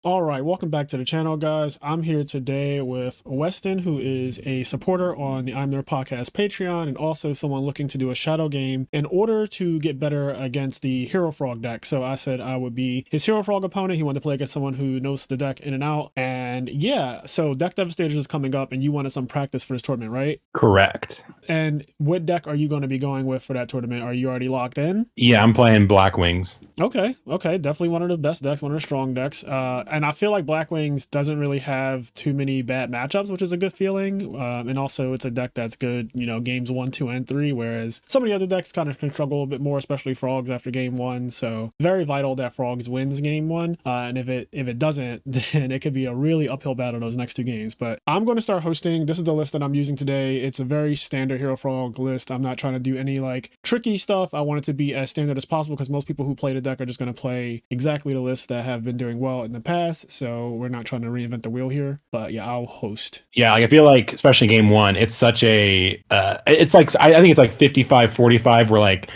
All right, welcome back to the channel, guys. I'm here today with Weston, who is a supporter on the IMNerdpodcast Patreon, and also someone looking to do a shadow game in order to get better against the Hero Frog deck. So I said I would be his Hero Frog opponent. He wanted to play against someone who knows the deck in and out. And yeah, so Deck Devastators is coming up, and you wanted some practice for this tournament, right? Correct. And what deck are you going to be going with for that tournament? Are you already locked in? Yeah, I'm playing Blackwings. Okay, definitely one of the best decks, one of the strong decks. And I feel like Blackwings doesn't really have too many bad matchups, which is a good feeling. And also it's a deck that's good, you know, games 1, 2, and 3, whereas some of the other decks kind of can struggle a bit more, especially Frogs after game 1. So very vital that Frogs wins game 1. And if it doesn't, then it could be a really uphill battle those next 2 games. But I'm going to start hosting. This is the list that I'm using today. It's a very standard Hero Frog list. I'm not trying to do any like tricky stuff. I want it to be as standard as possible because most people who play the deck are just going to play exactly the lists that have been doing well in the past. So we're not trying to reinvent the wheel here, but yeah, I'll host. Yeah, like I feel like, especially game 1, it's such a, it's like, I think it's like 55-45 where like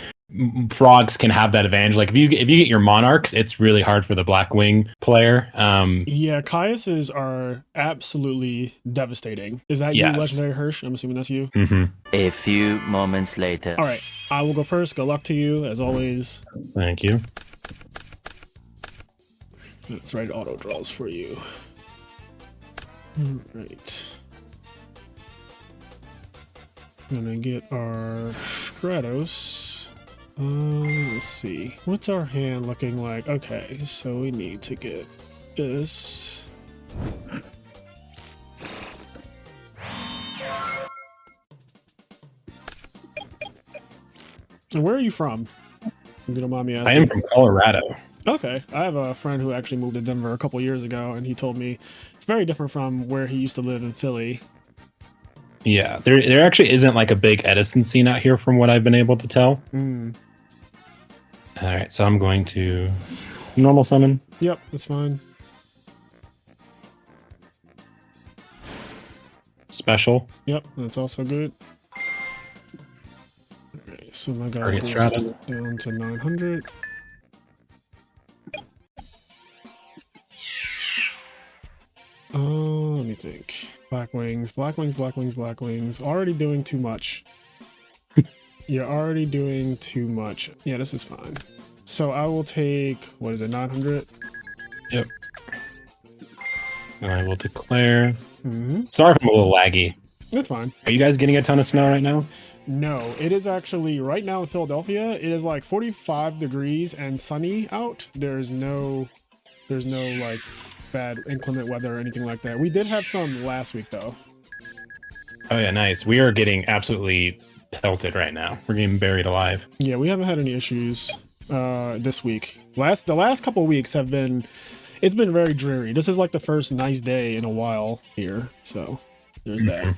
Frogs can have that advantage. Like if you get your Monarchs, it's really hard for the Blackwing player. Yeah, Caius's are absolutely devastating. Is that Yes. you, Legendary Hirsch? I'm assuming that's you. Mm-hmm. A few moments later. All right, I will go first. Good luck to you, as always. Thank you. Let's write auto draws for you. All right. Gonna get our Stratos. Let's see. What's our hand looking like? Okay, so we need to get this. And where are you from? If you don't mind me asking. I am from Colorado. Okay, I have a friend who actually moved to Denver a couple years ago, and he told me it's very different from where he used to live in Philly. Yeah, there actually isn't like a big Edison scene out here from what I've been able to tell. Mm. All right, so I'm going to normal summon. Yep, that's fine. Special. Yep, that's also good. Alright, so my guy Target goes strata. down to 900. Let me think. Blackwings. Already doing too much. You're already doing too much. Yeah, this is fine. So I will take, what is it, 900? Yep. I will declare. Mm-hmm. Sorry if I'm a little laggy. That's fine. Are you guys getting a ton of snow right now? No, it is actually right now in Philadelphia. It is like 45 degrees and sunny out. There's no like bad inclement weather or anything like that. We did have some last week though. Oh yeah, nice. We are getting absolutely pelted right now. We're getting buried alive. Yeah, we haven't had any issues this week. The last couple of weeks have been, it's been very dreary. This is like the first nice day in a while here. So there's that.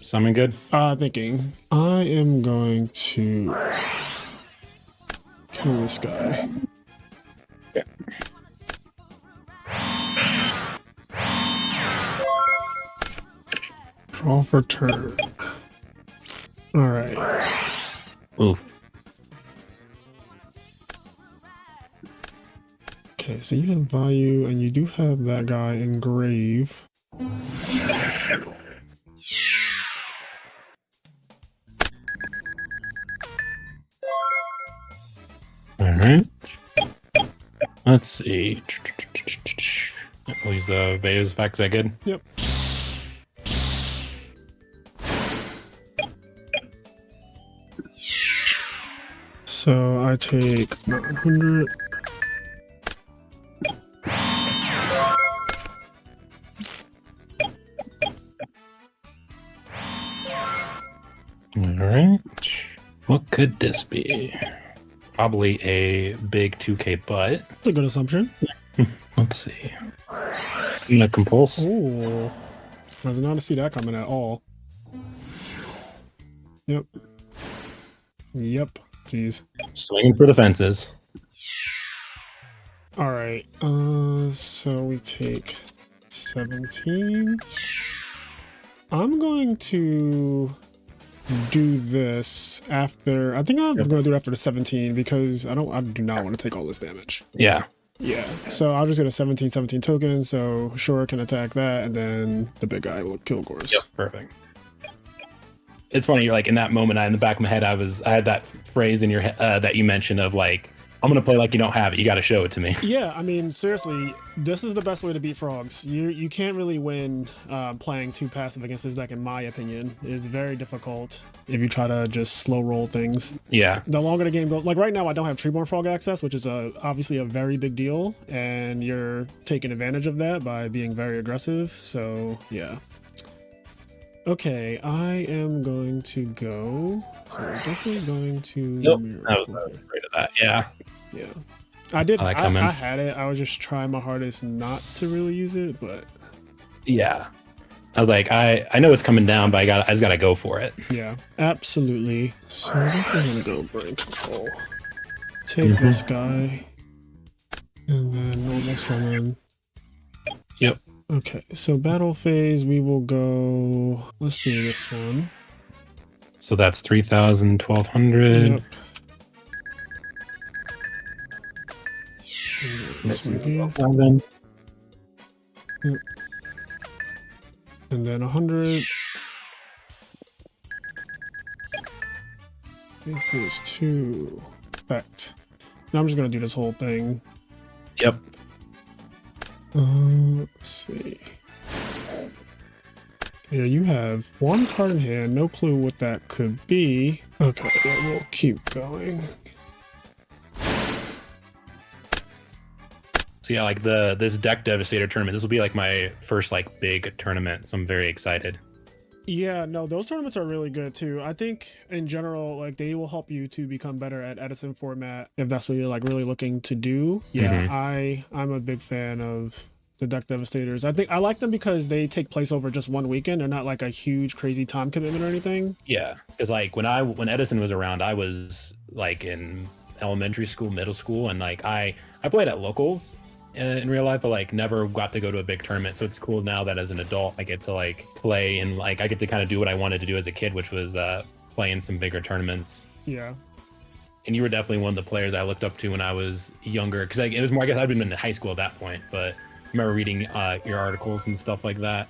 Summon good? Thinking I am going to kill this guy. Yeah. Draw for turn. All right. Oof. Okay, so you have value, and you do have that guy engrave. All right. Let's see. We'll use the Veos effect. Is that good? Yep. So I take 900. All right. What could this be? Probably a big 2K butt. That's a good assumption. Let's see. I'm gonna compulse. Oh, I did not see that coming at all. Yep. Jeez. Swinging for the fences. All right. So we take 17. I'm going to do this after. I think I'm going to do it after the 17 because I do not want to take all this damage. Yeah. Yeah, so I'll just get a 17/17 token, so Shore can attack that, and then the big guy will kill Gorse. Yep, perfect. It's funny, you're like in that moment, in the back of my head, I had that phrase in your head that you mentioned of like, I'm gonna play like you don't have it. You got to show it to me. Yeah, I mean, seriously, this is the best way to beat frogs. You can't really win playing too passive against this deck, in my opinion. It's very difficult if you try to just slow roll things. Yeah. The longer the game goes, like right now, I don't have Treeborn Frog access, which is obviously a very big deal, and you're taking advantage of that by being very aggressive. So yeah. Okay, I am going to go. So we're definitely going to. Nope. I was afraid of that. Yeah. Yeah. I did. I had it. I was just trying my hardest not to really use it, but yeah. I was like, I know it's coming down, but I just gotta go for it. yeah, absolutely. So I'm gonna go brain control. Take this guy, and then normal summon. Yep. Okay, so battle phase, we will go. Let's do this one. So that's 3,000, 1,200. Yep. This one here. 11. Yep. And then 100. If there's 2. Effect. Now I'm just gonna do this whole thing. Yep. Let's see. Yeah, you have 1 card in hand. No clue what that could be. Okay, yeah, we'll keep going. So yeah, like this deck devastator tournament, this will be like my first like big tournament, so I'm very excited. Yeah, no, those tournaments are really good too. I think in general, like they will help you to become better at Edison format if that's what you're like really looking to do. Yeah, I'm a big fan of the deck devastators. I think I like them because they take place over just one weekend. They're not like a huge crazy time commitment or anything. Yeah, because like when Edison was around, I was like in elementary school, middle school, and like I played at locals in real life, but like never got to go to a big tournament. So it's cool now that as an adult I get to like play and like I get to kind of do what I wanted to do as a kid, which was play in some bigger tournaments. Yeah. And you were definitely one of the players I looked up to when I was younger, because like, it was more, I guess I'd been in high school at that point, but I remember reading your articles and stuff like that.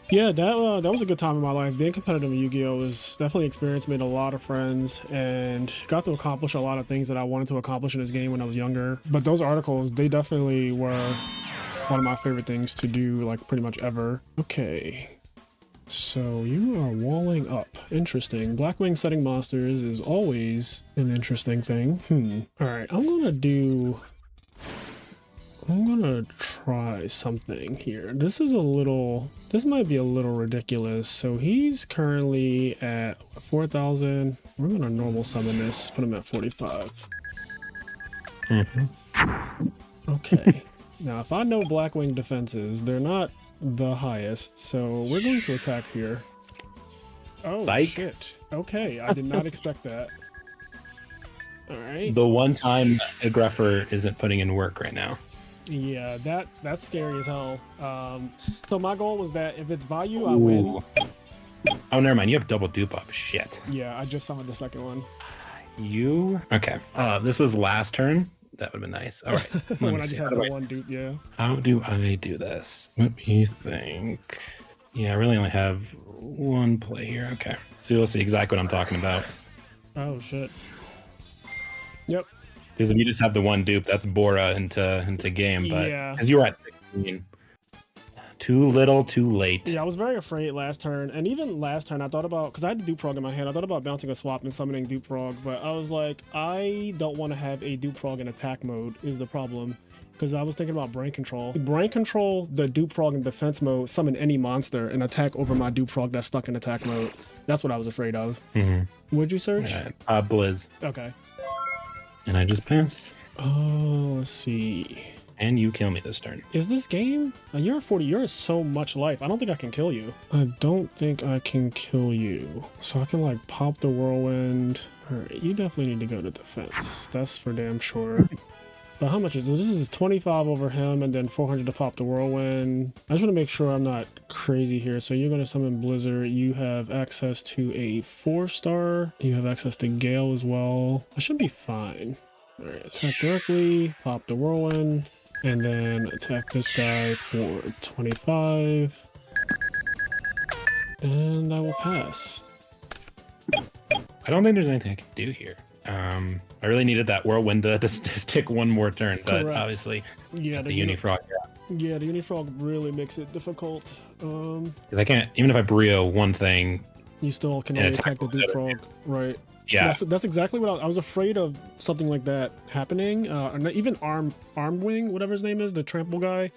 Yeah, that was a good time in my life. Being competitive in Yu-Gi-Oh was definitely an experience, made a lot of friends, and got to accomplish a lot of things that I wanted to accomplish in this game when I was younger. But those articles, they definitely were one of my favorite things to do, like pretty much ever. Okay, so you are walling up. Interesting. Blackwing setting monsters is always an interesting thing. All right, I'm gonna try something here. This might be a little ridiculous. So he's currently at 4,000. We're gonna normal summon this, put him at 45. Okay. Now, if I know Blackwing defenses, they're not the highest, so we're going to attack here. Oh, Psych. shit. Okay, I did not expect that. All right. The one time a greffer isn't putting in work right now. Yeah, that's scary as hell. So my goal was that if it's value, I win. Oh, never mind. You have double dupe up. Shit. Yeah, I just summoned the second one. Okay. This was last turn. That would have been nice. All right. When I just had the one dupe, yeah. How do I do this? Let me think. Yeah, I really only have one play here. Okay. So you'll see exactly what I'm talking about. Oh shit. Yep. Because if you just have the one dupe, that's Bora into game. But yeah, because you were at 16, too little, too late. Yeah, I was very afraid last turn, and even last turn I thought about, because I had the dupe frog in my hand, I thought about bouncing a swap and summoning dupe frog, but I was like, I don't want to have a dupe frog in attack mode is the problem. Because I was thinking about brain control. Brain control the dupe frog in defense mode, summon any monster, and attack over my dupe frog that's stuck in attack mode. That's what I was afraid of. Would you search? Blizz. Okay. And I just passed. Oh, let's see. And you kill me this turn. Is this game? You're at 40. You're at so much life. I don't think I can kill you. I don't think I can kill you. So I can like pop the whirlwind. All right, you definitely need to go to defense. That's for damn sure. But how much is this? This is 25 over him and then 400 to pop the whirlwind. I just want to make sure I'm not crazy here. So you're going to summon Blizzard. You have access to a 4-star. You have access to Gale as well. I should be fine. All right, attack directly, pop the whirlwind, and then attack this guy for 25. And I will pass. I don't think there's anything I can do here. I really needed that whirlwind to stick one more turn, but Correct. obviously, Yeah, the Unifrog. Yeah, the Unifrog really makes it difficult. Because I can't, even if I brio one thing, You still can only attack the Duke Frog, right? yeah, That's exactly what I was afraid of. Something like that happening. And even Armed Wing, whatever his name is, the trample guy.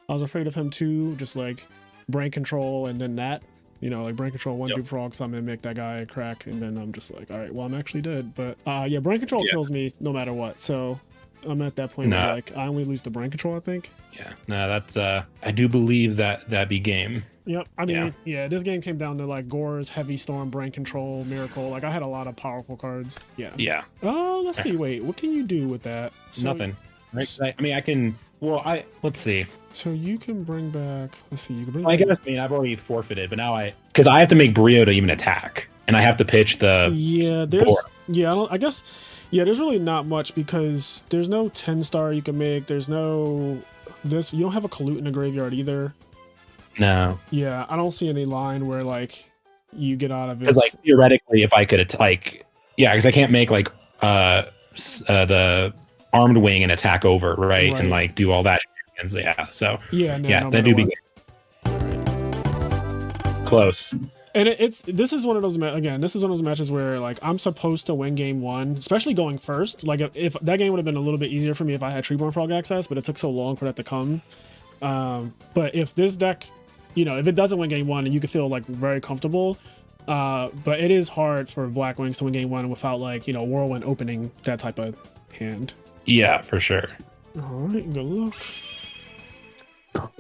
I was afraid of him too. Just like brain control and then that. You know, like brain control one Duke Frog, so I'm gonna make that guy crack, and then I'm just like, all right, well, I'm actually dead. But yeah, brain control kills me no matter what. So I'm at that point where like I only lose the brain control, I think. Yeah, no, that's I do believe that be game. Yep. I mean, yeah, this game came down to like Gore's Heavy Storm, Brain Control, Miracle. Like I had a lot of powerful cards. Yeah. Yeah. Oh, let's see. Wait, what can you do with that? So, Nothing. Right? I mean, I can. Well, let's see. So you can bring back. Let's see. You can bring. I guess. I mean, I've already forfeited, but now because I have to make Brio to even attack, and I have to pitch the. Yeah. There's. board. Yeah. I guess. Yeah. There's really not much because there's no 10-star you can make. There's no. This. You don't have a Colute in the graveyard either. No. Yeah. I don't see any line where like you get out of it. Because like theoretically, if I could because I can't make like the Armed Wing and attack over, right? And like do all that. Yeah. So yeah. No, yeah, that do be close. And this is one of those this is one of those matches where like I'm supposed to win game one, especially going first. Like if that game would have been a little bit easier for me if I had Treeborn Frog access, but it took so long for that to come. But if this deck, if it doesn't win game one, and you can feel like very comfortable. But it is hard for Blackwings to win game one without like Whirlwind opening that type of hand. Yeah, for sure. All right, good luck. All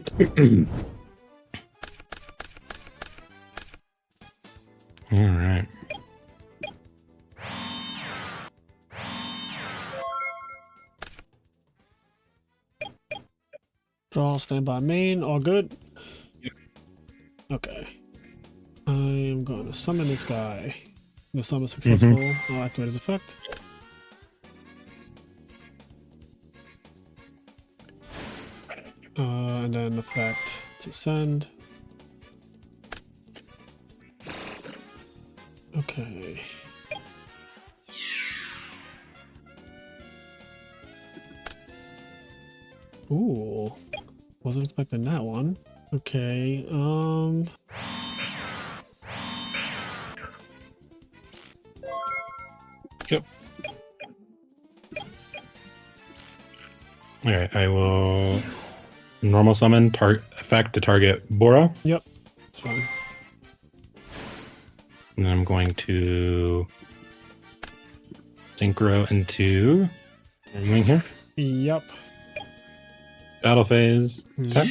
right. Draw, standby main, all good. Okay. I am going to summon this guy. The summon is successful. I'll activate his effect. And then effect to send. Okay. Ooh. Wasn't expecting that one. Okay. Yep. All right, I will normal summon effect to target Boro. Yep. That's fine. And then I'm going to synchro into wing here. Yep. Battle phase. Attack.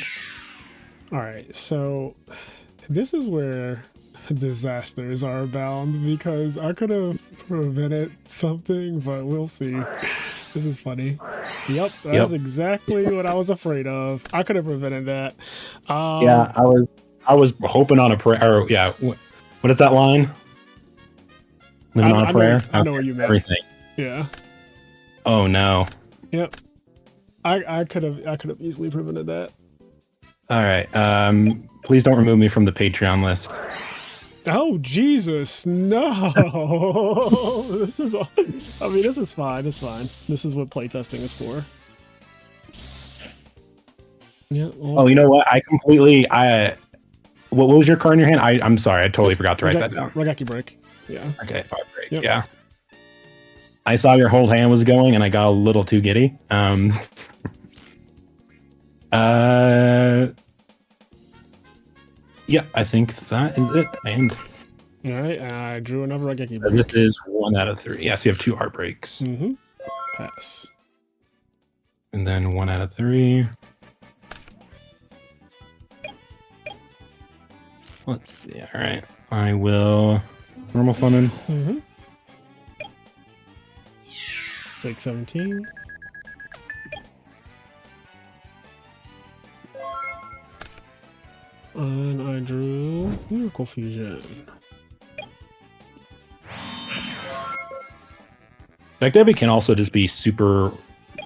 All right, so this is where disasters are abound because I could have prevented something, but we'll see. This is funny. Yep, that's exactly what I was afraid of. I could have prevented that. Yeah, I was hoping on a prayer. Yeah, what is that line? Living on a prayer. I know what you meant. Everything. Yeah. Oh no. Yep. I could have easily prevented that. All right. Please don't remove me from the Patreon list. Oh Jesus, no! This is fine. It's fine. This is what playtesting is for. Yeah. Oh, you know what? What was your card in your hand? I'm sorry. I totally forgot to write that down. Rageki Break. Yeah. Okay, 5 break. Yep. Yeah. I saw your whole hand was going, and I got a little too giddy. Yeah, I think that is it. And all right, I drew another Rageki Break. this is 1 out of 3. Yes, you have 2 heartbreaks. Mm-hmm. Pass. And then 1 out of 3. Let's see. All right, I will normal summon. Mm-hmm. Take 17. And I drew Miracle Fusion. Deck Debbie can also just be super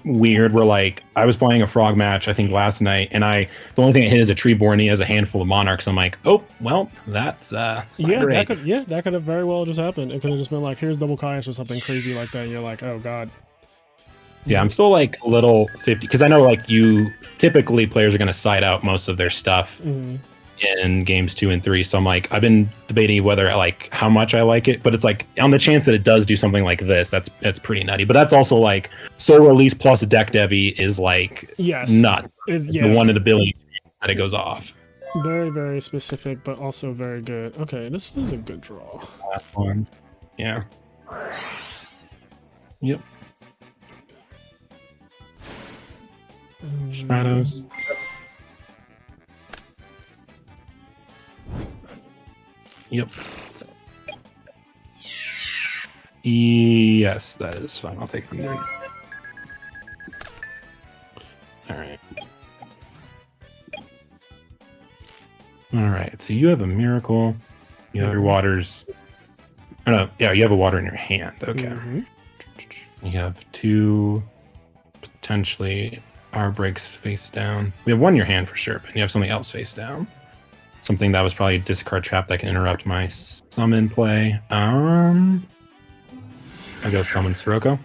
weird. Where like I was playing a frog match, I think last night, and the only thing I hit is a Treeborn. He has a handful of monarchs. I'm like, oh well, that's yeah, that could have very well just happened. It could have just been like, here's double Kaios or something crazy like that. And you're like, oh god. Yeah, I'm still like a little 50 because I know like typically players are going to side out most of their stuff in games 2 and 3. So I'm like, I've been debating whether like how much I like it, but it's like on the chance that it does do something like this, that's pretty nutty. But that's also like solo release plus deck Devi is like nuts. It's the 1 in a billion that it goes off. Very, very specific, but also very good. Okay, this was a good draw. Last one. Yeah. Yep. Shadows. Yep. Yes, that is fine. I'll take them there. Alright. Alright, so you have a miracle. You have your waters. Oh, no, yeah, you have a water in your hand. Okay. You have 2 potentially our breaks face down. We have 1 in your hand for sure, but you have something else face down. Something that was probably a discard trap that can interrupt my summon play. I go summon Sirocco.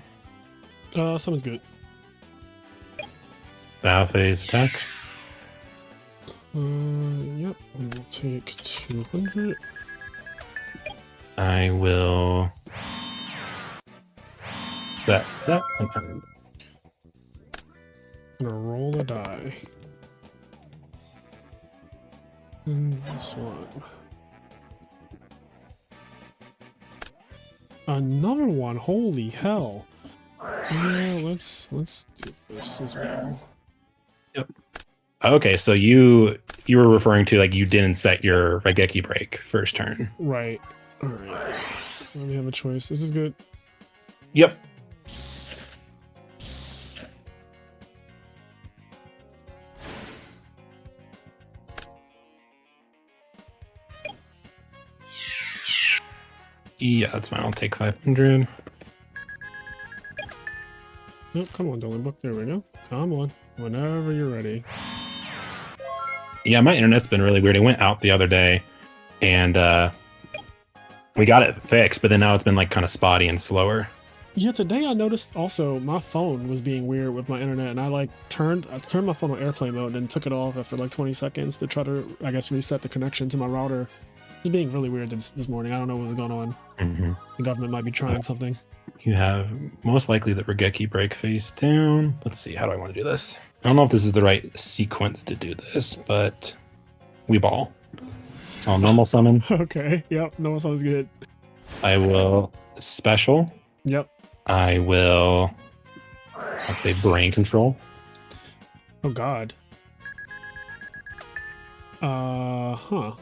Summon's good. Bow phase attack. Yep. We'll take 200. I will set and end. Gonna roll a die. And this one. Another one. Holy hell. Yeah, let's do this as well. Yep. Okay, so you were referring to like you didn't set your Raigeki break first turn. Right. All right. Let me have a choice. This is good. Yep. Yeah, that's fine. I'll take 500. Nope, come on, Dylan Book. There we go. Come on. Whenever you're ready. Yeah, my internet's been really weird. It went out the other day, and we got it fixed, but then now it's been like kind of spotty and slower. Yeah, today I noticed also my phone was being weird with my internet, and I turned my phone on airplane mode and took it off after like 20 seconds to try to, I guess, reset the connection to my router. It's being really weird this morning. I don't know what's going on. The government might be trying something. You have most likely the Raigeki break face down. Let's see, how do I want to do this? I don't know if this is the right sequence to do this, but we ball. I'll normal summon. Okay, yep, normal summon's good. I will special. Yep. I will, I'll say brain control. Oh god. Huh.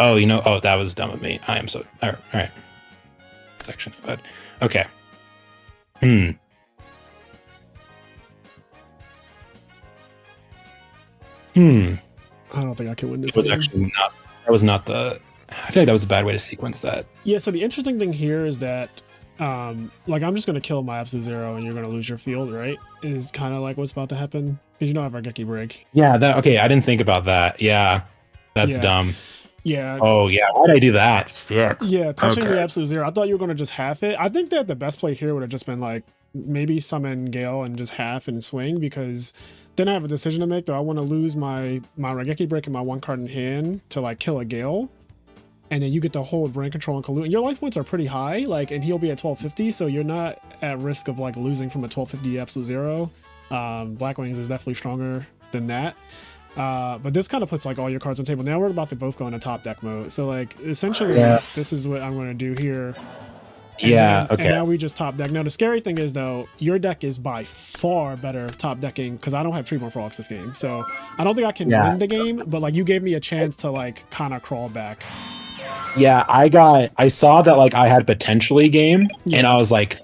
Oh, that was dumb of me. I am so, all right. Section of that. Okay. I don't think I can win this. It was actually not, that was not the, I feel like that was a bad way to sequence that. Yeah, so the interesting thing here is that, like, I'm just going to kill my Absolute Zero and you're going to lose your field, right? Is kind of like what's about to happen. Because you don't have Raigeki break. Yeah, okay, I didn't think about that. Yeah, that's dumb. Yeah. Oh, yeah. Why'd I do that? Shit. Yeah, touching the Absolute Zero. I thought you were going to just half it. I think that the best play here would have just been like maybe summon Gale and just half and swing, because then I have a decision to make. Do I want to lose my Raigeki break and my 1 card in hand to like kill a Gale? And then you get to hold brain control and Kalu. And your life points are pretty high, like, and he'll be at 1250, so you're not at risk of like losing from a 1250 Absolute Zero. Blackwings is definitely stronger than that. But this kind of puts like all your cards on the table. Now we're about to both go into top deck mode. So like essentially this is what I'm going to do here. And okay. And now we just top deck. Now the scary thing is though, your deck is by far better top decking because I don't have Treeborn Frogs this game. So I don't think I can win the game, but like you gave me a chance to like kind of crawl back. Yeah, I saw that like I had potentially game, and I was like,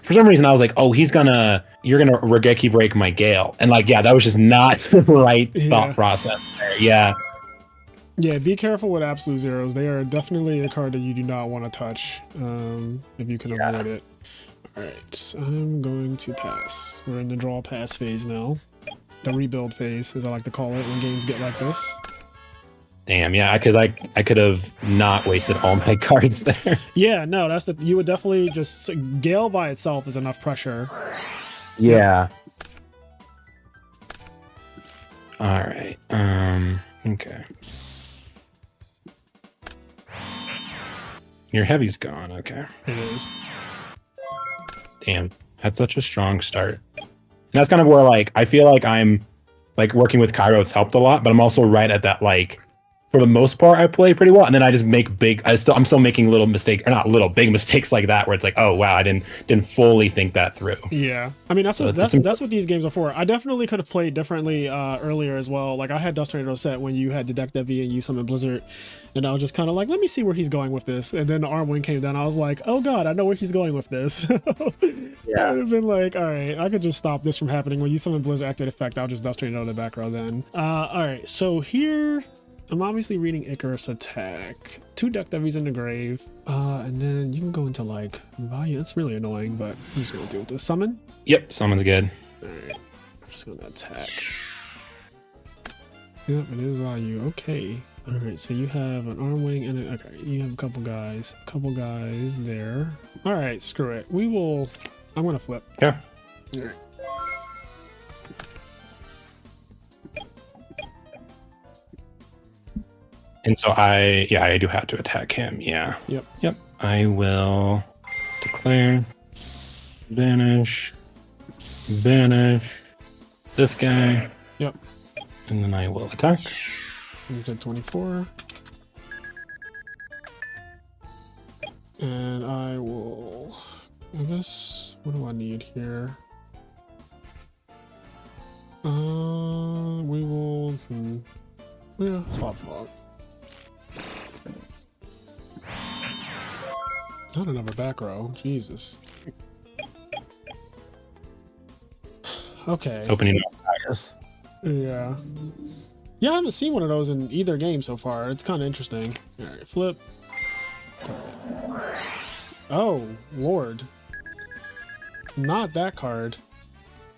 for some reason I was like, oh, you're gonna Raigeki break my Gale, and like, yeah, that was just not the right thought process there. Yeah. Yeah, be careful with absolute zeros. They are definitely a card that you do not want to touch if you can avoid it. All right, I'm going to pass. We're in the draw pass phase now. The rebuild phase, as I like to call it, when games get like this. Damn, yeah, because I could have not wasted all my cards there. Yeah, no, that's you would definitely just Gale by itself is enough pressure. Yeah. All right. Okay. Your heavy's gone. Okay. It is. Damn, that's such a strong start. And that's kind of where like I feel like I'm like working with Kairo's helped a lot, but I'm also right at that like for the most part I play pretty well, and then I just make big. I'm still making little mistakes, or not little, big mistakes like that, where it's like, oh wow, I didn't fully think that through. Yeah, I mean that's what these games are for. I definitely could have played differently earlier as well. Like I had Dust Tornado set when you had Deduct Devi and you summoned Blizzard, and I was just kind of like, let me see where he's going with this. And then the Arm Wing came down. I was like, oh god, I know where he's going with this. Yeah, I'd have been like, all right, I could just stop this from happening. When you summon Blizzard activate effect, I'll just Dust Tornado in the back row then. All right, so here. I'm obviously reading Icarus attack. 2 Duck Devies in the grave. And then you can go into like Value. It's really annoying, but I'm just gonna deal with this. Summon? Yep, summon's good. Alright. I'm just gonna attack. Yep, it is Value. Okay. Alright, so you have an Arm Wing and okay, you have a couple guys. There. Alright, screw it. I'm gonna flip. Yeah. Alright. And so I do have to attack him. Yeah. Yep. I will declare, banish this guy. Yep. And then I will attack. Into 24. And I will, I guess, what do I need here? We will, yeah, swap log. Not another back row, Jesus. Okay. It's opening up, I guess. Yeah. Yeah, I haven't seen one of those in either game so far. It's kind of interesting. All right, flip. Oh, Lord. Not that card.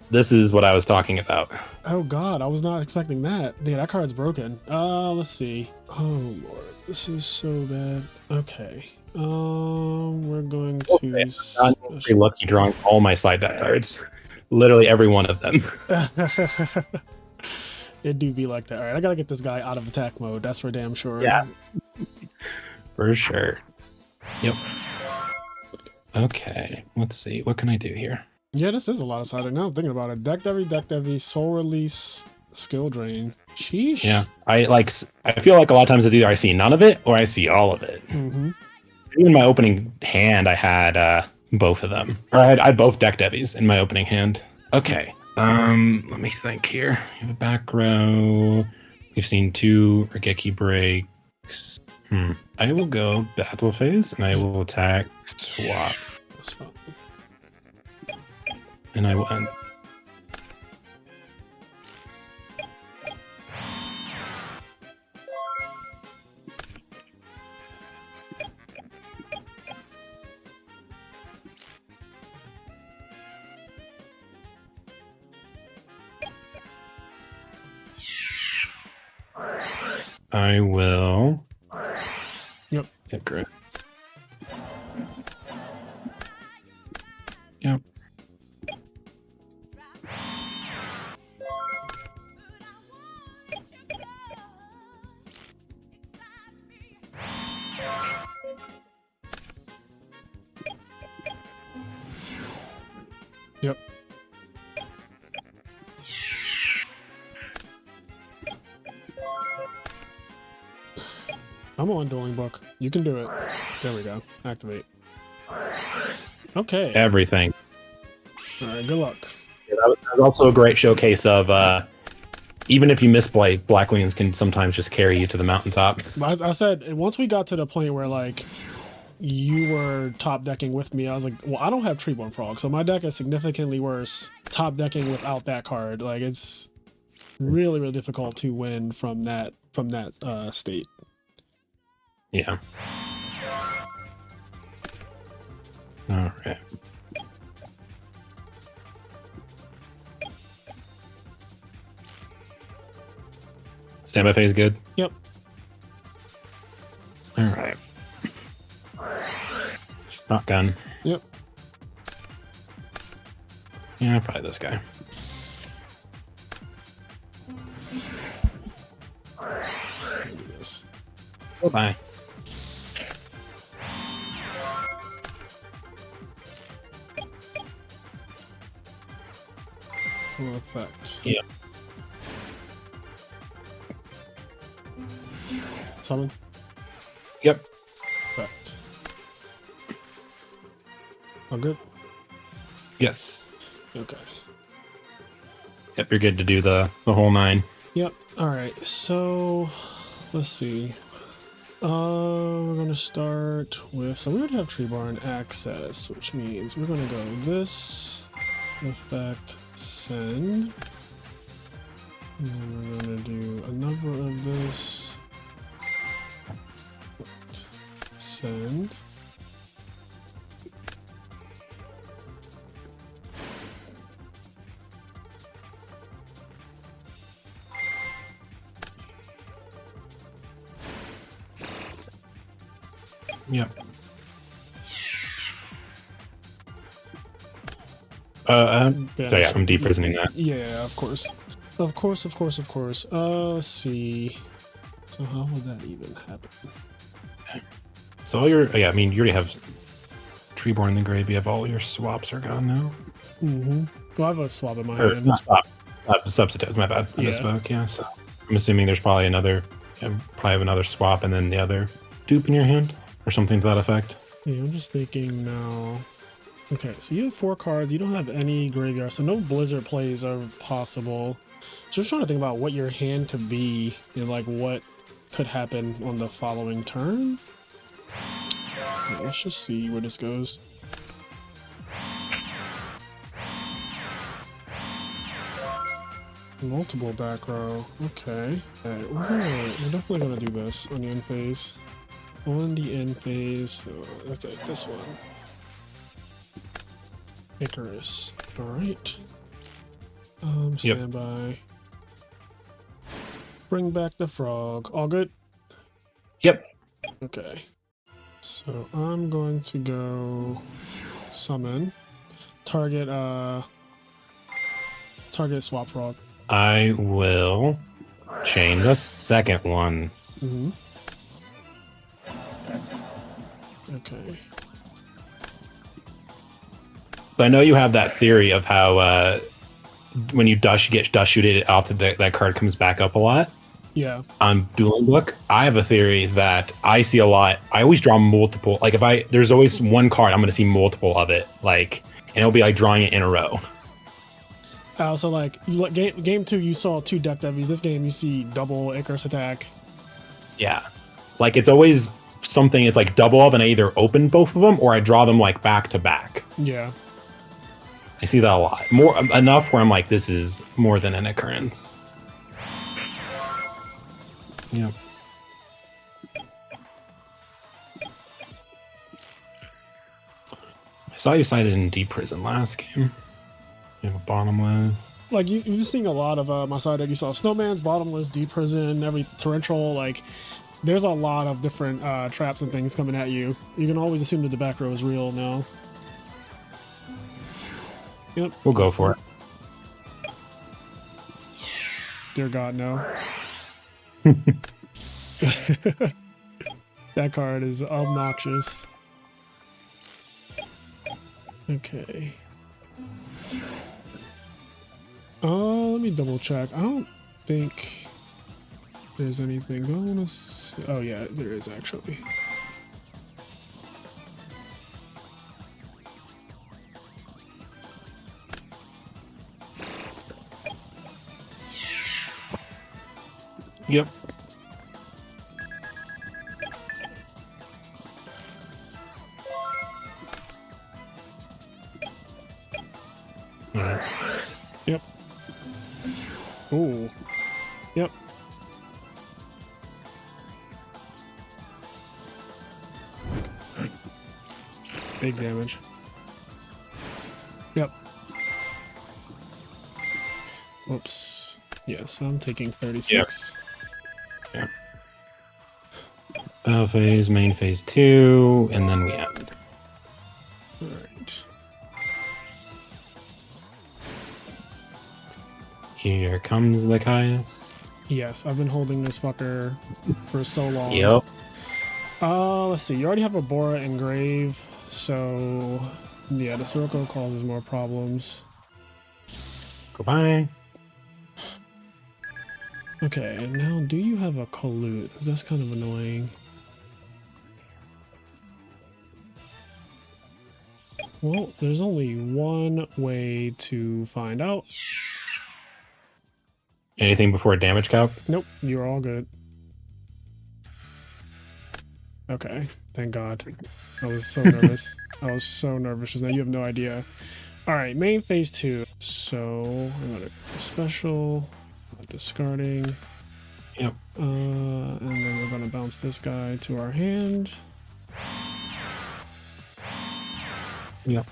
This is what I was talking about. Oh, God, I was not expecting that. Yeah, that card's broken. Let's see. Oh, Lord. This is so bad. Okay. We're going to... I'm pretty lucky drawing all my side deck cards. Literally every one of them. It do be like that. All right, I gotta get this guy out of attack mode. That's for damn sure. Yeah. For sure. Yep. Okay, let's see. What can I do here? Yeah, this is a lot of siding. Now I'm thinking about it. Deck Devi, Soul Release, Skill Drain. Sheesh. Yeah, I feel like a lot of times it's either I see none of it or I see all of it. Mm-hmm. In my opening hand, I had both of them. Or I had both Deck Devies in my opening hand. Okay. Let me think here. We have a back row. We've seen 2 Regeki breaks. I will go battle phase and I will attack swap. That's fine. And I will end. I will. Yep. Hit grit. Yep. Yep. I'm on Dueling Book. You can do it. There we go. Activate. Okay. Everything. All right. Good luck. Yeah, that was also a great showcase of even if you misplay, Blackwings can sometimes just carry you to the mountaintop. As I said, once we got to the point where like you were top decking with me, I was like, well, I don't have Treeborn Frog, so my deck is significantly worse top decking without that card. Like it's really, really difficult to win from that from that state. Yeah. All right. Standby phase good? Yep. All right. Shotgun. Yep. Yeah, probably this guy. Yes. Bye. Full effect. Yeah. Summon. Yep. Effect. All good? Yes. Okay. Yep, you're good to do the whole 9. Yep. All right. So let's see. We're gonna start with. So we already have tree barn access, which means we're gonna go this effect send, and then we're gonna do a number of this send. Yep. So yeah, I'm deprisoning that. Yeah, of course. Of course. Let's see. So how would that even happen? So all your, yeah, I mean, you already have Treeborn in the grave. You have all your swaps are gone now. Mm-hmm. Well, I have a swap in my Or hand. not swap. Substitutes, my bad. I Yeah. misspoke, yeah. So I'm assuming there's probably another, probably have another swap and then the other dupe in your hand or something to that effect. Yeah, I'm just thinking now. Okay, so you have 4 cards. You don't have any graveyard, so no Blizzard plays are possible. Just trying to think about what your hand could be and like what could happen on the following turn. Okay, let's just see where this goes. Multiple back row. Okay. Alright, we're definitely gonna do this on the end phase. On the end phase, let's take this one. Icarus. Alright. Standby. Bring back the frog. All good? Yep. Okay. So I'm going to go summon. Target swap frog. I will chain the second one. Mm-hmm. Okay. But I know you have that theory of how when you get dust shooted off, that card comes back up a lot. Yeah. On Dueling Book, I have a theory that I see a lot. I always draw multiple. Like there's always one card, I'm going to see multiple of it. Like, and it'll be like drawing it in a row. So like game 2, you saw 2 deck devies. This game, you see double Icarus attack. Yeah, like it's always something. It's like double of, and I either open both of them or I draw them like back to back. Yeah. I see that a lot. More enough where I'm like, this is more than an occurrence. Yep. I saw you cited in Deep Prison last game. You have a bottomless. Like you've seen a lot of my side deck. You saw Snowman's, Bottomless, Deep Prison, every Torrential. Like there's a lot of different traps and things coming at you. You can always assume that the back row is real now. Yep. We'll go for it. Dear God, no. That card is obnoxious. Okay. Let me double check. I don't think there's anything. Do I want to see? Oh yeah, there is actually. Yep. All right. Yep. Oh. Yep. Big damage. Yep. Whoops. Yes, I'm taking 36. Yeah. Battle phase, main phase 2, and then we end. Alright. Here comes the Caius. Yes, I've been holding this fucker for so long. Yep. Let's see. You already have a Bora Engrave, so yeah, the Sirocco causes more problems. Goodbye. Okay, and now do you have a Colute? That's kind of annoying. Well, there's only one way to find out. Anything before a damage calc? Nope, you're all good. Okay, thank God. I was so nervous. I was so nervous just now. You have no idea. All right, main phase 2. So I'm gonna special, discarding. Yep. And then we're gonna bounce this guy to our hand. Yep.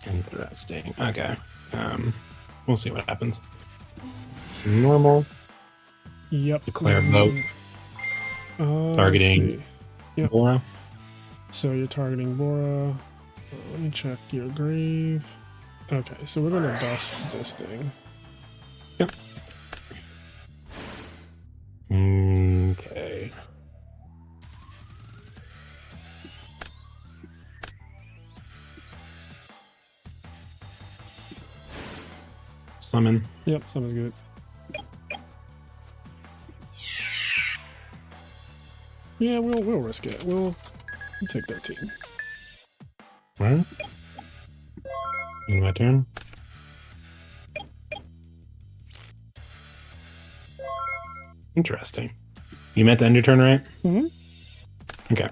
Interesting. Okay. We'll see what happens. Normal. Yep. Declare vote. Targeting Yep. Bora. So you're targeting Bora. Let me check your grave. Okay, so we're gonna dust this thing. Yep. Okay. Summon. Yep, sounds good. Yeah, we'll risk it. We'll take 13. Right. In my turn. Interesting. You meant to end your turn, right? Mm-hmm. Okay.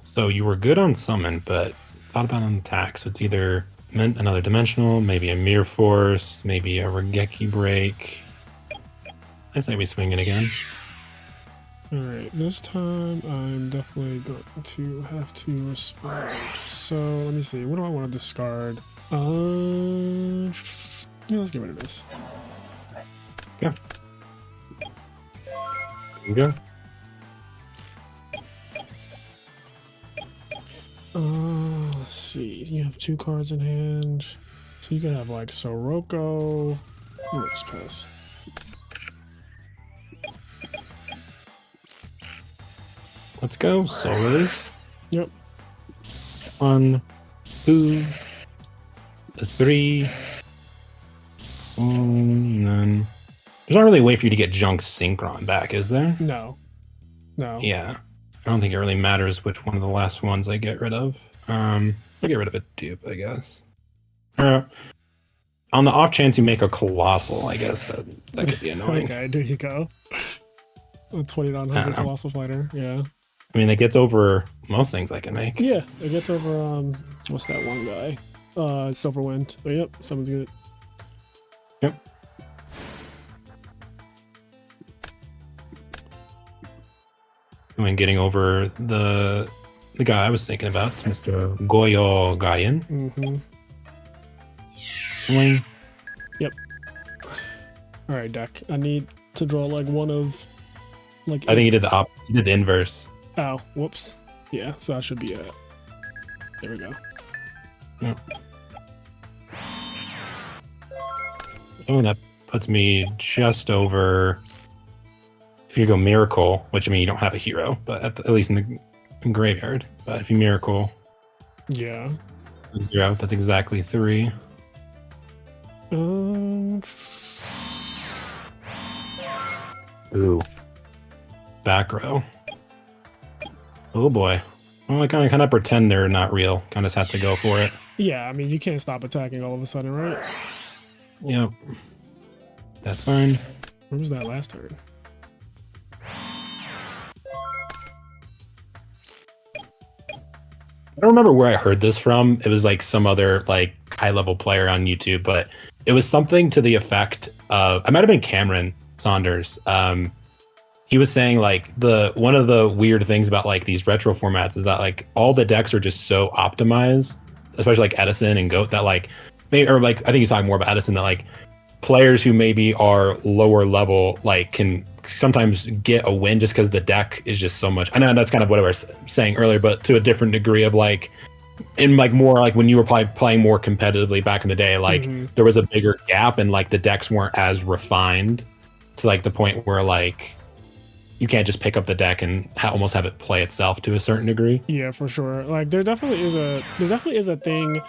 So you were good on summon, but thought about an attack. So it's either another dimensional, maybe a Mirror Force, maybe a Regeki Break. I say we swing it again. Alright, this time I'm definitely going to have to respond. So let me see, what do I want to discard? Yeah, let's get rid of this. Yeah. There you go. Let's see, you have 2 cards in hand. So you could have like Sirocco. We'll just pass. Let's go. Soul Release. Yep. 1, 2, 3. And then there's not really a way for you to get Junk Synchron back, is there? No. No. Yeah. I don't think it really matters which one of the last ones I get rid of. I'll get rid of a dupe, I guess. On the off chance you make a Colossal, I guess that could be annoying. Okay, there you go. A 2900 Colossal Fighter, yeah. I mean, it gets over most things I can make. Yeah, it gets over, what's that one guy? Silverwind. But yep, someone's good. Yep. When getting over the guy I was thinking about, it's Mr. Goyo Guardian. Mm-hmm. Swing. Yep. Alright, deck. I need to draw like one of like I think he did the inverse. Oh, whoops. Yeah, so that should be it. There we go. Yep. Oh, that puts me just over. If you go Miracle, which I mean you don't have a hero, but at least in the graveyard. But if you Miracle, Yeah. 0, that's exactly 3. Ooh. Back row. Oh boy. Well, I kind of pretend they're not real. Kind of have to go for it. Yeah, I mean you can't stop attacking all of a sudden, right? Yep. That's fine. Where was that last turn? I don't remember where I heard this from. It was like some other like high level player on YouTube, but it was something to the effect of, I might have been Cameron, Saunders. He was saying like one of the weird things about like these retro formats is that like all the decks are just so optimized, especially like Edison and Goat, that like maybe, or like I think he's talking more about Edison, that like players who maybe are lower level like can sometimes get a win just because the deck is just so much. I know that's kind of what I was saying earlier, but to a different degree of like in like more like when you were playing more competitively back in the day, like there was a bigger gap and like the decks weren't as refined to like the point where like you can't just pick up the deck and almost have it play itself to a certain degree. Yeah, for sure. Like there definitely is a thing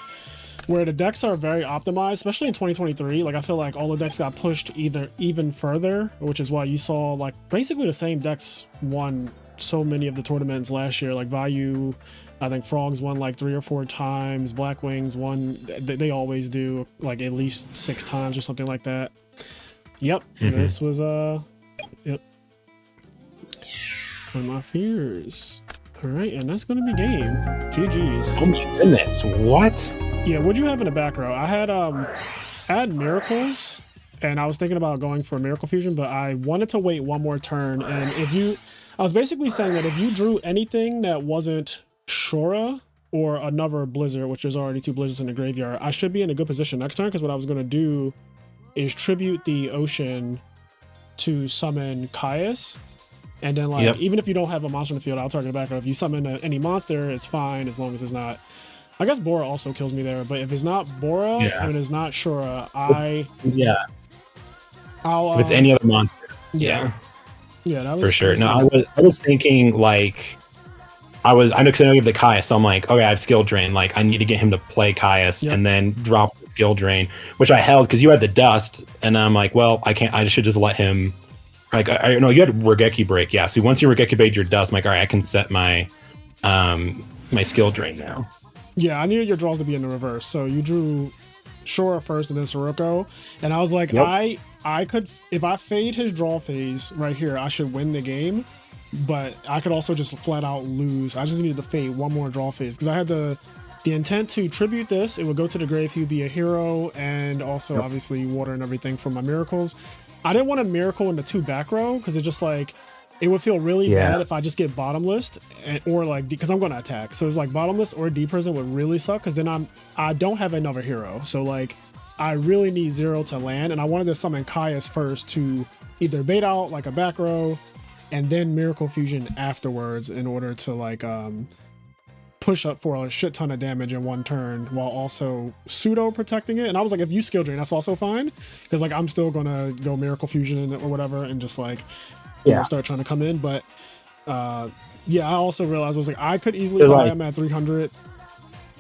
where the decks are very optimized, especially in 2023. Like I feel like all the decks got pushed even further, which is why you saw like basically the same decks won so many of the tournaments last year. Like Value, I think Frogs won like 3 or 4 times. Blackwings won. They always do like at least 6 times or something like that. Yep, this was yep. One of my fears. All right, and that's gonna be game. GG's. Oh my goodness! What? Yeah, what'd you have in the back row? I had Miracles, and I was thinking about going for Miracle Fusion, but I wanted to wait one more turn. And I was basically saying that if you drew anything that wasn't Shura or another Blizzard, which there's already 2 Blizzards in the graveyard, I should be in a good position next turn, because what I was gonna do is tribute the Ocean to summon Caius. And then like even if you don't have a monster in the field, I'll target the back row. If you summon any monster, it's fine as long as it's not. I guess Bora also kills me there, but if it's not Bora and it's not Shura, I'll with any other monster. Yeah, that was for sure. No, I was thinking like I know because I know you have the Caius, so I'm like, okay, I have skill drain. Like I need to get him to play Caius and then drop the skill drain, which I held because you had the dust, and I'm like, well, I can't. I should just let him. Like I know you had Regeki break, yeah. So once you Regeki break your dust, I'm like, all right, I can set my my skill drain now. Yeah, I needed your draws to be in the reverse. So you drew Shura first and then Sirocco, and I was like, I could, if I fade his draw phase right here, I should win the game. But I could also just flat out lose. I just needed to fade one more draw phase because I had the intent to tribute this. It would go to the grave. He would be a hero, and also obviously water and everything from my miracles. I didn't want a miracle in the 2 back row because it just like it would feel really bad if I just get bottomless or like because I'm going to attack. So it's like bottomless or deep prison would really suck because then I don't have another hero. So like I really need 0 to land, and I wanted to summon Caius first to either bait out like a back row and then Miracle Fusion afterwards in order to like push up for a shit ton of damage in one turn while also pseudo protecting it. And I was like, if you skill drain, that's also fine, because like I'm still gonna go Miracle Fusion or whatever and just like start trying to come in. But I also realized I was like, I could easily buy him at 300.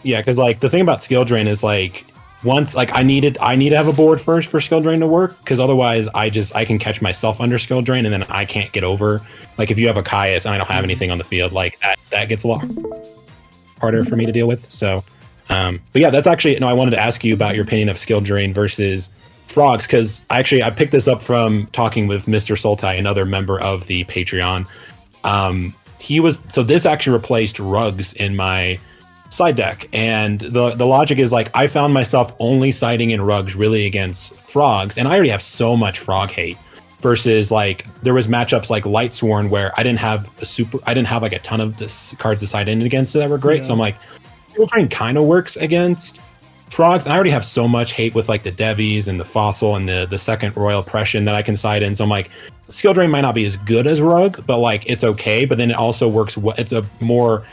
Yeah, because like the thing about skill drain is like once like I need to have a board first for skill drain to work, because otherwise I can catch myself under skill drain and then I can't get over. Like if you have a Caius and I don't have anything on the field, like that gets a lot harder for me to deal with. So but yeah, that's actually I wanted to ask you about your opinion of skill drain versus frogs, because I picked this up from talking with Mr. Sultai, another member of the Patreon. This actually replaced rugs in my side deck, and the logic is like I found myself only siding in rugs really against frogs, and I already have so much frog hate, versus like there was matchups like Lightsworn where I didn't have like a ton of this cards to side in against that were great. So I'm like, skill drain kind of works against frogs, and I already have so much hate with like the Devies and the Fossil and the second Royal Oppression that I can side in. So I'm like, skill drain might not be as good as rug, but like it's okay. But then it also works. It's a more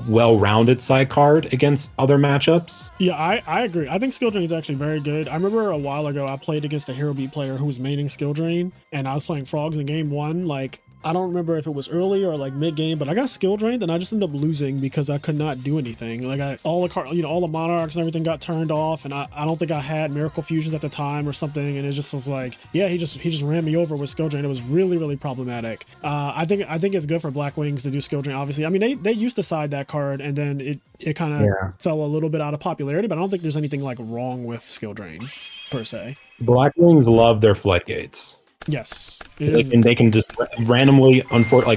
well-rounded side card against other matchups. Yeah, I agree. I think skill drain is actually very good. I remember a while ago I played against a hero beat player who was maining skill drain, and I was playing frogs in game 1. Like I don't remember if it was early or like mid game, but I got skill drained and I just ended up losing because I could not do anything. Like all the monarchs and everything got turned off, and I don't think I had miracle fusions at the time or something, and it just was like, yeah, he just ran me over with skill drain. It was really, really problematic. I think it's good for Blackwings to do skill drain. Obviously, I mean they used to side that card, and then it kind of fell a little bit out of popularity, but I don't think there's anything like wrong with skill drain per se. Blackwings love their floodgates. Yes, they can just randomly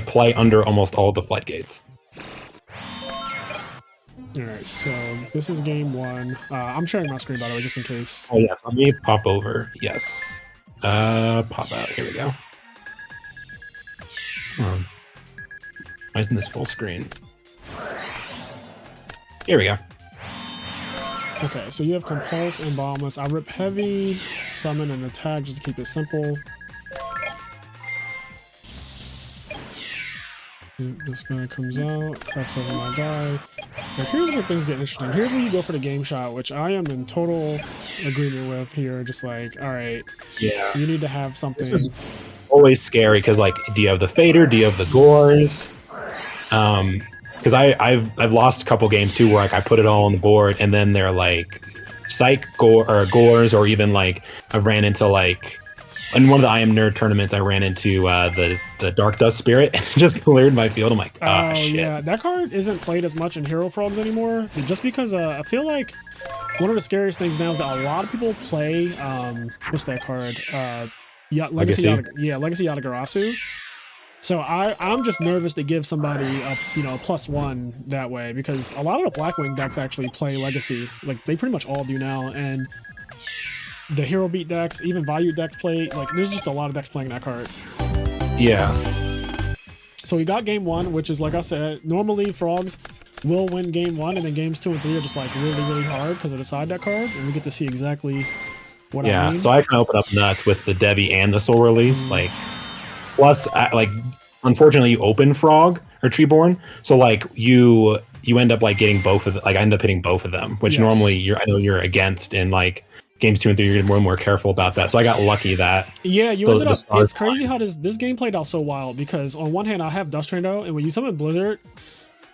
play under almost all the floodgates. All right, so this is game 1. I'm sharing my screen by the way, just in case. Oh yes, let me pop over. Yes. Pop out. Here we go. Come on. Why isn't this full screen? Here we go. Okay, so you have Compulse and Boundless. I rip Heavy, Summon, and Attack just to keep it simple. This guy comes out, cracks over my guy. Now here's where things get interesting. Here's where you go for the game shot, which I am in total agreement with here. Just like, all right, Yeah. you need to have something. This is always scary because, like, do you have the Fader? Do you have the Gores? Because I've lost a couple games too where like I put it all on the board and then they're like Psych Gores, or even like I ran into like in one of the I Am Nerd tournaments I ran into the Dark Dust Spirit and just cleared my field. I'm like, oh shit. Yeah, that card isn't played as much in Hero Frogs anymore, just because I feel like one of the scariest things now is that a lot of people play what's that card? Legacy Yatagarasu. So I'm just nervous to give somebody a +1 that way, because a lot of the Blackwing decks actually play Legacy. Like they pretty much all do now, and the Hero Beat decks, even Value decks play. Like there's just a lot of decks playing that card. Yeah. So we got game 1, which is, like I said, normally Frogs will win game 1, and then games 2 and 3 are just like really, really hard because of the side deck cards, and we get to see exactly what I mean. So I can open up nuts with the Devi and the Soul Release. Like, plus, like, unfortunately, you open Frog or Treeborn, so like you end up like getting both of like I end up hitting both of them, which normally I know you're against in like games 2 and 3. You're more and more careful about that. So I got lucky that you ended up. It's crazy how this game played out so wild, because on one hand I have Dust Tornado, and when you summon Blizzard,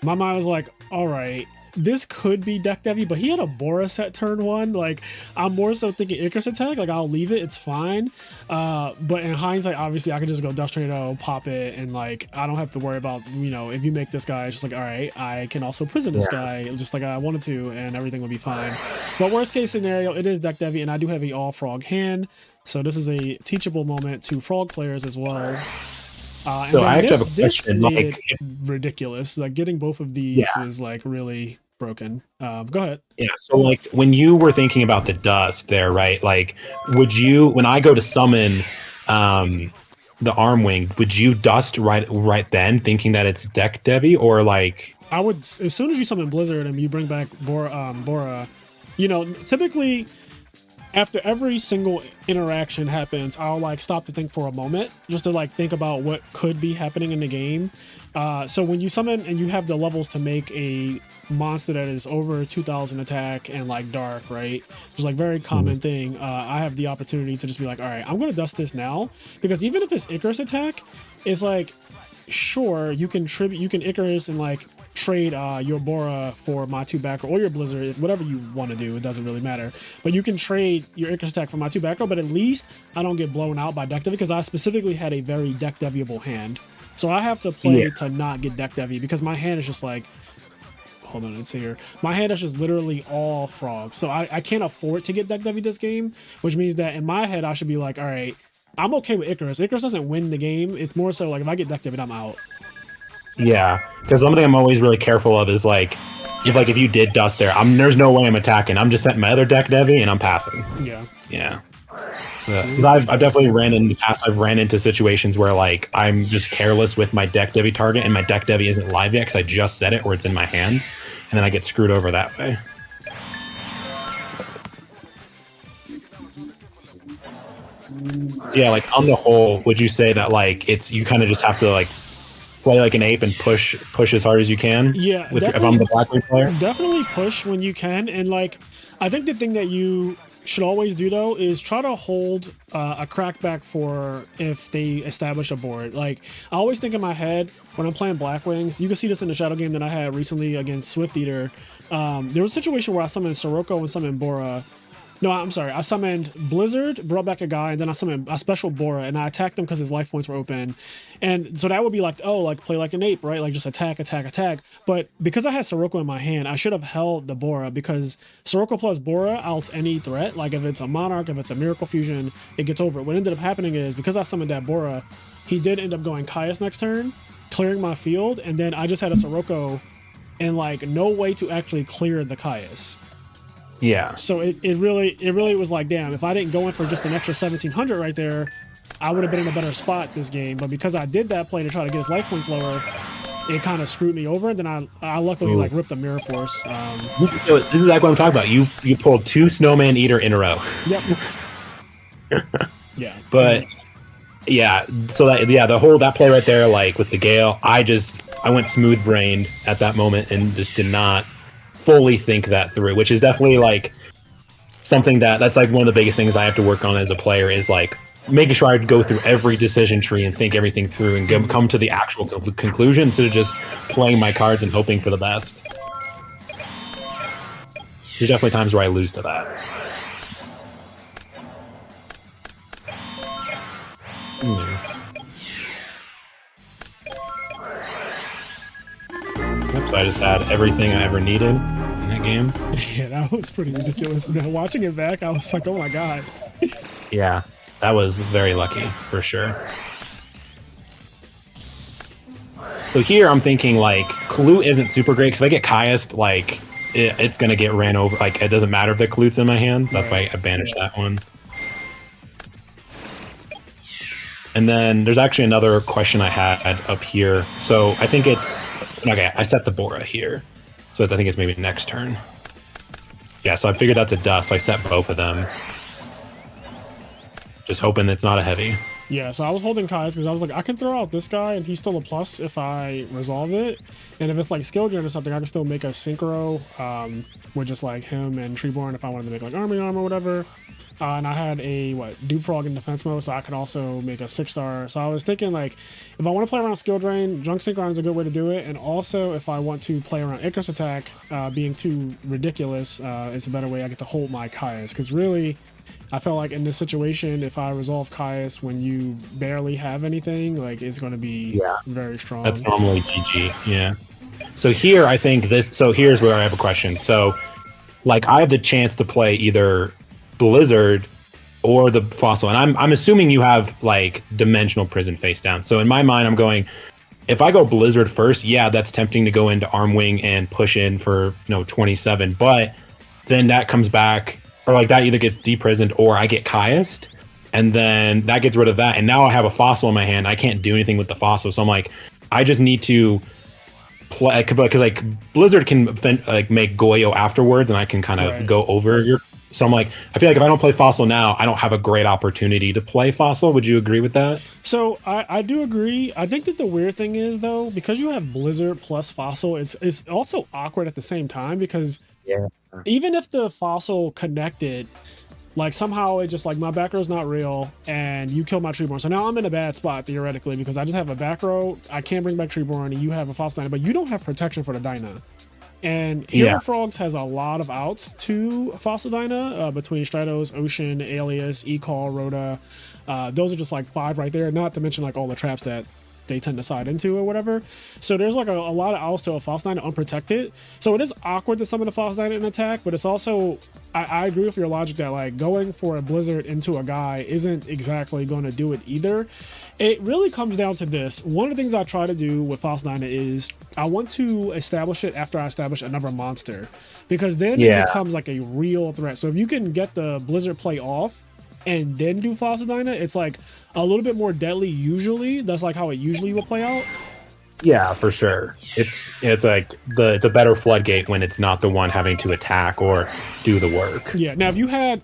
my mind was like, all right, this could be deck Devi, but he had a Bora set turn 1. Like I'm more so thinking Icarus attack, like I'll leave it, it's fine. But in hindsight, obviously I could just go Dust Tornado, pop it, and like I don't have to worry about, if you make this guy, it's just like, all right, I can also prison this guy just like I wanted to, and everything would be fine. But worst case scenario, it is deck Devi, and I do have a all Frog hand, so this is a teachable moment to Frog players as well. And so I actually have a question. Made it ridiculous. Like getting both of these was like really broken. Go ahead. Yeah. So like when you were thinking about the dust there, right? Like, would you, when I go to summon the Armwing, would you dust right then, thinking that it's deck Devi, or like? I would, as soon as you summon Blizzard and you bring back Bora, typically after every single interaction happens, I'll like stop to think for a moment, just to like think about what could be happening in the game. So when you summon and you have the levels to make a monster that is over 2000 attack and like dark, right? It's like very common thing. I have the opportunity to just be like, all right, I'm going to dust this now, because even if it's Icarus attack, it's like, sure, you can Icarus and like trade your Bora for my 2 backer, or your Blizzard, whatever you want to do, it doesn't really matter. But you can trade your Icarus attack for my 2 backer, but at least I don't get blown out by deck Devi, because I specifically had a very deck Deviable hand. So I have to play to not get deck Devi, because my hand is just like, hold on, it's here. My hand is just literally all Frogs. So I can't afford to get deck Devi this game, which means that in my head I should be like, all right, I'm okay with Icarus. Icarus doesn't win the game. It's more so like if I get deck Devi, I'm out. Yeah, because something I'm always really careful of is like if you did dust there, there's no way I'm attacking. I'm just setting my other deck Devi and I'm passing. Yeah. So, I've definitely ran into situations where like I'm just careless with my deck Devi target, and my deck Devi isn't live yet because I just set it or it's in my hand, and then I get screwed over that way. Yeah, like on the whole, would you say that like you kind of just have to like play like an ape and push as hard as you can? Yeah, if I'm the Blackwing player, definitely push when you can. And like I think the thing that you should always do though is try to hold a crackback for if they establish a board. Like I always think in my head when I'm playing Blackwings, you can see this in the shadow game that I had recently against Swift Eater. There was a situation where I summoned Sirocco and summoned Bora. No, I'm sorry. I summoned Blizzard, brought back a guy, and then I summoned a special Bora, and I attacked him because his life points were open. And so that would be like, oh, like play like an ape, right? Like just attack. But because I had Sirocco in my hand, I should have held the Bora, because Sirocco plus Bora outs any threat. Like if it's a Monarch, if it's a Miracle Fusion, it gets over it. What ended up happening is because I summoned that Bora, he did end up going Caius next turn, clearing my field, and then I just had a Sirocco and like no way to actually clear the Caius. Yeah. So it really was like, damn, if I didn't go in for just an extra 1700 right there, I would have been in a better spot this game. But because I did that play to try to get his life points lower, it kind of screwed me over. And then I luckily like ripped the mirror force. So this is like what I'm talking about. You pulled 2 Snowman Eater in a row. Yep. Yeah. But yeah, so that play right there, like with the Gale, I went smooth brained at that moment and just did not fully think that through, which is definitely like something that's like one of the biggest things I have to work on as a player is like making sure I go through every decision tree and think everything through and come to the actual conclusion instead of just playing my cards and hoping for the best. There's definitely times where I lose to that. Yep, so I just had everything I ever needed in that game. Yeah, that was pretty ridiculous. Now, watching it back, I was like, oh my God. Yeah, that was very lucky for sure. So here I'm thinking like Clue isn't super great because if I get Caiused, like it's gonna get ran over. Like it doesn't matter if the Clute's in my hands. That's why I banished that one. And then there's actually another question I had up here. So I think it's okay. I set the Bora here, so I think it's maybe next turn. Yeah, so I figured that's a dust. So I set both of them. Just hoping it's not a heavy. Yeah, so I was holding Kai's because I was like, I can throw out this guy and he's still a plus if I resolve it. And if it's like skill gen or something, I can still make a synchro with just like him and Treeborn if I wanted to make like army arm or whatever. And I had a Dupe Frog in defense mode, so I could also make a 6-star. So I was thinking like, if I want to play around skill drain, Junk Synchron is a good way to do it. And also if I want to play around Icarus attack, being too ridiculous, it's a better way I get to hold my Caius. Because really, I felt like in this situation, if I resolve Caius when you barely have anything, like it's going to be very strong. That's normally GG, yeah. So here, I think so here's where I have a question. So, like, I have the chance to play either Blizzard or the Fossil, and I'm assuming you have, like, Dimensional Prison face down. So in my mind, I'm going, if I go Blizzard first, yeah, that's tempting to go into Armwing and push in for, 27, but then that comes back, or like that either gets deprisoned or I get Caiused, and then that gets rid of that. And now I have a Fossil in my hand. I can't do anything with the Fossil. So I'm like, I just need to play, because like Blizzard can like make Goyo afterwards and I can kind of go over your. So I'm like, I feel like if I don't play Fossil now, I don't have a great opportunity to play Fossil. Would you agree with that? So I do agree. I think that the weird thing is though, because you have Blizzard plus Fossil, it's also awkward at the same time because even if the Fossil connected, like somehow it just like my back row's not real and you kill my Treeborn. So now I'm in a bad spot theoretically because I just have a back row. I can't bring back Treeborn and you have a Fossil Dyna, but you don't have protection for the Dyna. And Hero Frogs has a lot of outs to Fossil Dyna between Stratos, Ocean, Alias, E-Call, Rhoda. Those are just like 5 right there, not to mention like all the traps that they tend to side into or whatever. So there's like a lot of outs to a Fossil Dyna unprotected. So it is awkward to summon a Fossil Dyna in attack, but it's also, I agree with your logic that like going for a Blizzard into a guy isn't exactly going to do it either. It really comes down to this. One of the things I try to do with Fossil Dyna is I want to establish it after I establish another monster, because then it becomes like a real threat. So if you can get the Blizzard play off and then do Fossil Dyna, it's like a little bit more deadly usually. That's like how it usually will play out. Yeah, for sure. It's like it's a better floodgate when it's not the one having to attack or do the work. Yeah. Now if you had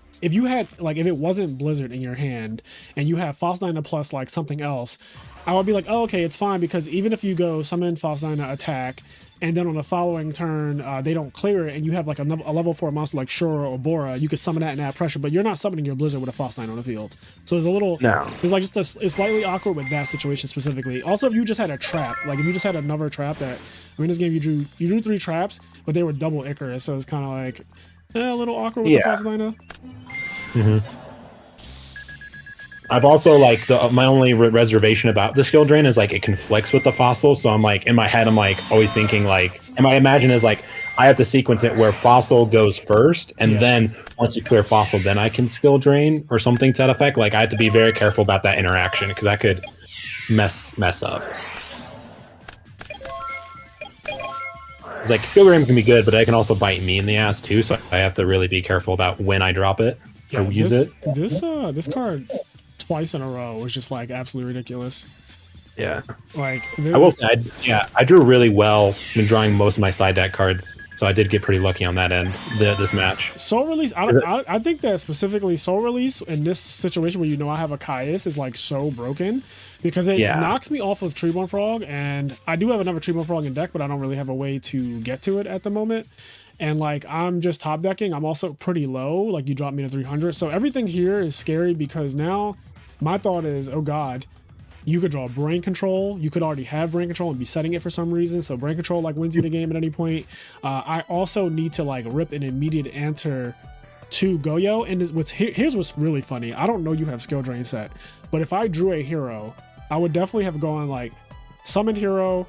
like, if it wasn't Blizzard in your hand and you have Fossil Dyna plus like something else, I would be like, oh, okay, it's fine, because even if you go summon Fossil Dyna attack and then on the following turn they don't clear it and you have like a level 4 monster like Shura or Bora, you could summon that and add pressure, but you're not summoning your Blizzard with a Fossil Dyna on the field. So there's a little, there's like just it's slightly awkward with that situation specifically. Also, if you just had a trap, like if you just had another trap that, I mean, this game you drew 3 traps, but they were double Icarus, so it's kind of like a little awkward with the Fossil Dyna. I've also like my only reservation about the skill drain is like it conflicts with the Fossil. So I'm like in my head, I'm like always thinking like, and my imagine is like I have to sequence it where Fossil goes first, and then once you clear Fossil, then I can skill drain or something to that effect. Like I have to be very careful about that interaction because that could mess up. It's like skill gram can be good, but it can also bite me in the ass too. So I have to really be careful about when I drop it or use it. This card twice in a row was just like absolutely ridiculous. Yeah. Like I will say, I drew really well when drawing most of my side deck cards. So I did get pretty lucky on that end, this match. Soul Release, I think that specifically Soul Release in this situation where I have a Caius is like so broken because it knocks me off of Treeborn Frog, and I do have another Treeborn Frog in deck, but I don't really have a way to get to it at the moment. And like I'm just top decking, I'm also pretty low, like you dropped me to 300. So everything here is scary because now my thought is, oh God, you could draw Brain Control. You could already have Brain Control and be setting it for some reason. So Brain Control like wins you the game at any point. I also need to like rip an immediate answer to Goyo. And here's what's really funny. I don't know you have Skill Drain set, but if I drew a hero, I would definitely have gone like Summon Hero,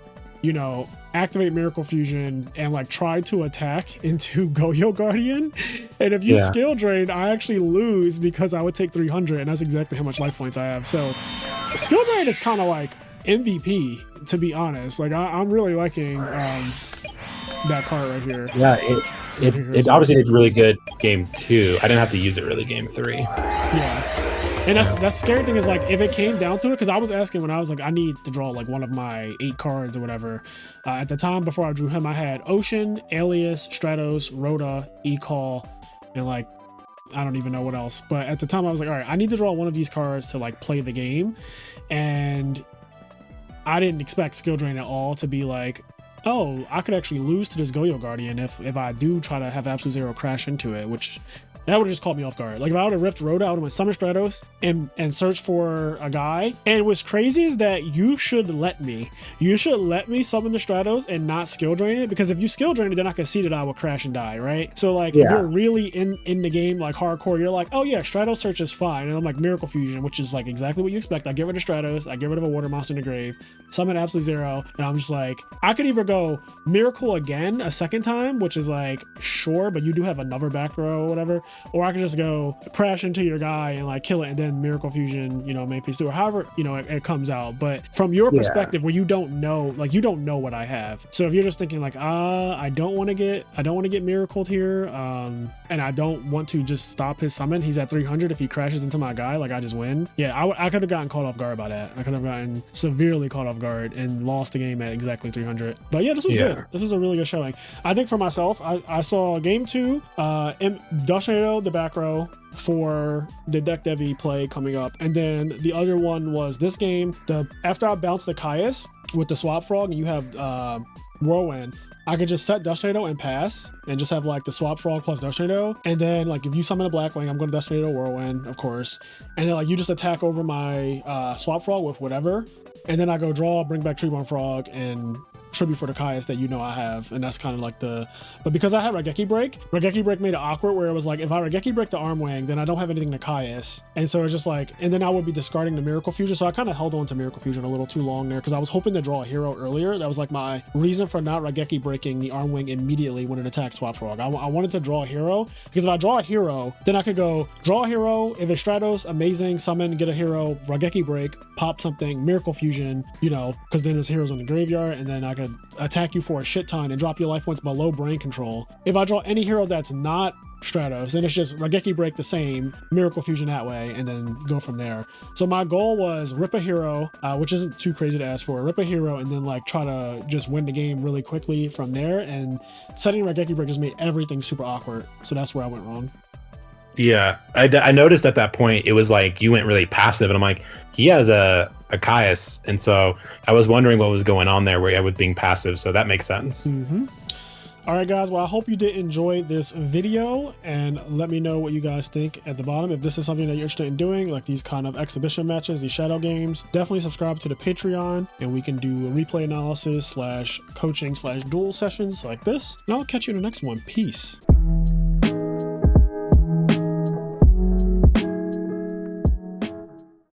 activate Miracle Fusion, and like try to attack into Goyo Guardian. And if you skill drain, I actually lose because I would take 300, and that's exactly how much life points I have. So skill drain is kind of like MVP, to be honest. Like I'm really liking that card right here. Yeah, it obviously did really good game 2. I didn't have to use it really game 3. Yeah. And that's the scary thing is like if it came down to it, because I was asking when I was like I need to draw like one of my 8 cards or whatever. At the time before I drew him, I had Ocean, Alias, Stratos, Rhoda, E-Call, and like I don't even know what else. But at the time I was like, all right, I need to draw one of these cards to like play the game. And I didn't expect Skill Drain at all to be like, oh, I could actually lose to this Goyo Guardian if I do try to have Absolute Zero crash into it, which that would have just caught me off guard. Like if I would have ripped Rhoda, I would have went Summon Stratos and searched for a guy. And what's crazy is that you should let me summon the Stratos and not skill drain it, because if you skill drain it, then I can see that I will crash and die, right? So like if you're really in the game like hardcore, you're like, oh yeah, Stratos search is fine. And I'm like Miracle Fusion, which is like exactly what you expect. I get rid of Stratos, I get rid of a water monster in the grave, summon Absolute Zero, and I'm just like, I could either go Miracle again a second time, which is like sure, but you do have another back row or whatever. Or I could just go crash into your guy and like kill it and then Miracle Fusion, main phase 2 or however, it comes out. But from your perspective where you don't know what I have. So if you're just thinking like, I don't want to get miracled here. And I don't want to just stop his summon. He's at 300. If he crashes into my guy, like I just win. Yeah, I could have gotten caught off guard by that. I could have gotten severely caught off guard and lost the game at exactly 300. But yeah, this was good. This was a really good showing. I think for myself, I saw game 2, Dushnado, the back row for the deck Devi play coming up, and then the other one was this game. After I bounced the Caius with the Swap Frog and you have Whirlwind, I could just set Dushnado and pass and just have like the Swap Frog plus Dushnado, and then like if you summon a Blackwing, I'm going to Dushnado Whirlwind, of course, and then like you just attack over my Swap Frog with whatever, and then I go draw, bring back Treeborn Frog, and tribute for the Caius that I have. And that's kind of like but because I had Raigeki Break made it awkward where it was like if I Raigeki Break the Armwang, then I don't have anything to Caius, and so it's just like, and then I would be discarding the Miracle Fusion. So I kind of held on to Miracle Fusion a little too long there because I was hoping to draw a hero earlier. That was like my reason for not Raigeki Breaking the Armwang immediately when it attacked Swap Frog. I wanted to draw a hero, because if I draw a hero, then I could go draw a hero. If it's Stratos, amazing, summon, get a hero, Raigeki Break, pop something, Miracle Fusion, because then there's heroes in the graveyard, and then I could attack you for a shit ton and drop your life points below Brain Control. If I draw any hero that's not Stratos, then it's just Raigeki Break the same, Miracle Fusion that way, and then go from there. So my goal was rip a hero, which isn't too crazy to ask for, rip a hero and then like try to just win the game really quickly from there, and setting Raigeki Break just made everything super awkward. So that's where I went wrong. Yeah, I noticed at that point it was like you went really passive, and I'm like, he has a Caius, and so I was wondering what was going on there where I was being passive, so that makes sense. All right, guys, well, I hope you did enjoy this video, and let me know what you guys think at the bottom. If this is something that you're interested in doing, like these kind of exhibition matches, these shadow games, definitely subscribe to the Patreon, and we can do a replay analysis / coaching / duel sessions like this, and I'll catch you in the next one. Peace.